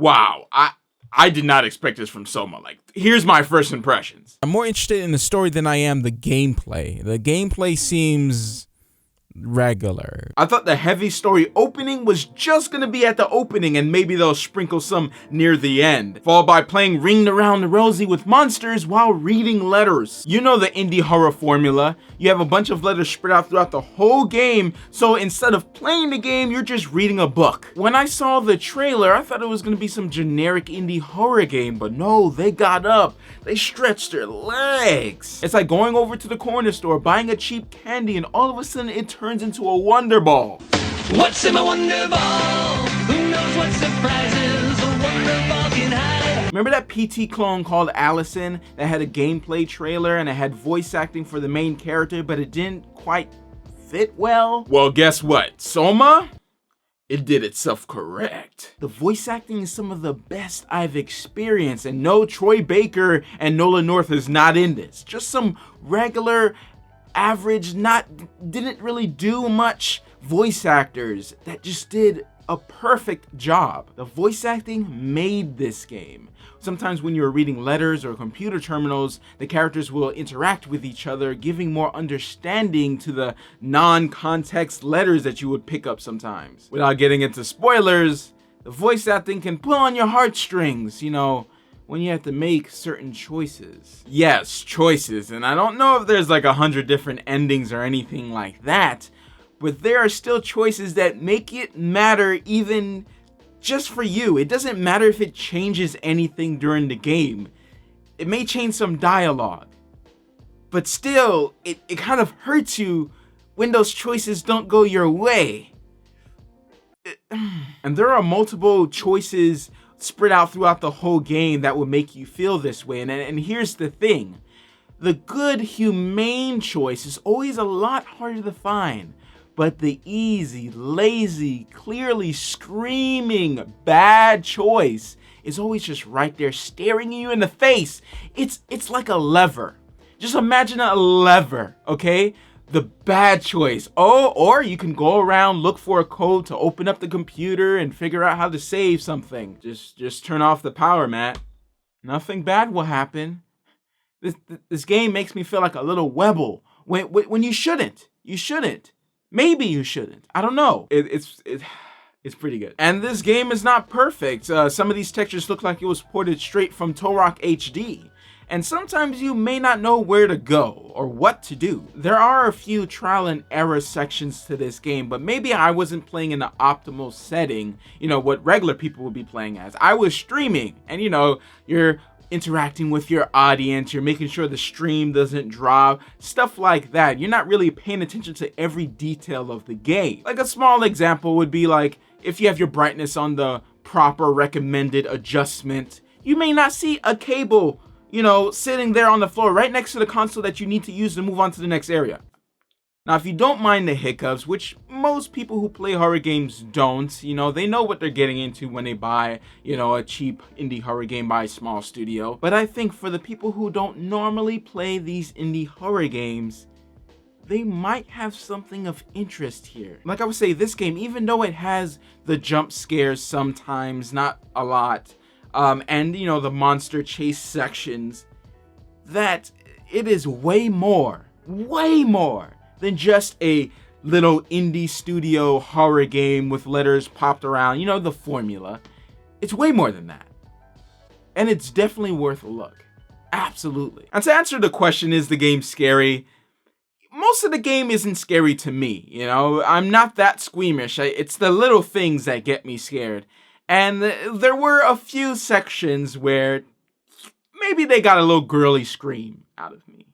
Wow, I did not expect this from Soma. Like, here's my first impressions. I'm more interested in the story than I am the gameplay. The gameplay seems regular. I thought the heavy story opening was just gonna be at the opening and maybe they'll sprinkle some near the end, followed by playing Ring Around the Rosie with monsters while reading letters. You know the indie horror formula. You have a bunch of letters spread out throughout the whole game, so instead of playing the game, you're just reading a book. When I saw the trailer, I thought it was gonna be some generic indie horror game, but no, they got up. They stretched their legs. It's like going over to the corner store, buying a cheap candy, and all of a sudden it turns into a Wonder Ball. What's in my Wonder Ball? Who knows what surprises a Wonder Ball can hide? Remember that PT clone called Allison that had a gameplay trailer and it had voice acting for the main character, but it didn't quite fit well? Well, guess what? Soma? It did itself correct. The voice acting is some of the best I've experienced, and no, Troy Baker and Nolan North is not in this. Just some regular, average, didn't really do much voice actors that just did a perfect job. The voice acting made this game. Sometimes when you're reading letters or computer terminals, the characters will interact with each other, giving more understanding to the non-context letters that you would pick up sometimes. Without getting into spoilers, the voice acting can pull on your heartstrings, you know, when you have to make certain choices. Yes, choices, and I don't know if there's like 100 different endings or anything like that, but there are still choices that make it matter even just for you. It doesn't matter if it changes anything during the game. It may change some dialogue, but still, it kind of hurts you when those choices don't go your way. And there are multiple choices spread out throughout the whole game that will make you feel this way. And here's the thing. The good, humane choice is always a lot harder to find. But the easy, lazy, clearly screaming bad choice is always just right there staring you in the face. It's like a lever. Just imagine a lever, okay? The bad choice. Oh, or you can go around, look for a code to open up the computer and figure out how to save something. Just turn off the power, Matt. Nothing bad will happen. This game makes me feel like a little Webble when you shouldn't. You shouldn't. Maybe you shouldn't. I don't know. It's pretty good. And this game is not perfect. Some of these textures look like it was ported straight from Torok HD. And sometimes you may not know where to go or what to do. There are a few trial and error sections to this game, but maybe I wasn't playing in the optimal setting, you know, what regular people would be playing as. I was streaming, and you know, you're interacting with your audience, you're making sure the stream doesn't drop, stuff like that. You're not really paying attention to every detail of the game. Like a small example would be like, if you have your brightness on the proper recommended adjustment, you may not see a cable, you know, sitting there on the floor right next to the console that you need to use to move on to the next area. Now, if you don't mind the hiccups, which most people who play horror games don't, you know, they know what they're getting into when they buy, you know, a cheap indie horror game by a small studio. But I think for the people who don't normally play these indie horror games, they might have something of interest here. Like I would say, this game, even though it has the jump scares sometimes, not a lot, and, you know, the monster chase sections, that it is way more than just a little indie studio horror game with letters popped around, you know, the formula. It's way more than that. And it's definitely worth a look. Absolutely. And to answer the question, is the game scary? Most of the game isn't scary to me, you know? I'm not that squeamish. It's the little things that get me scared. And there were a few sections where maybe they got a little girly scream out of me.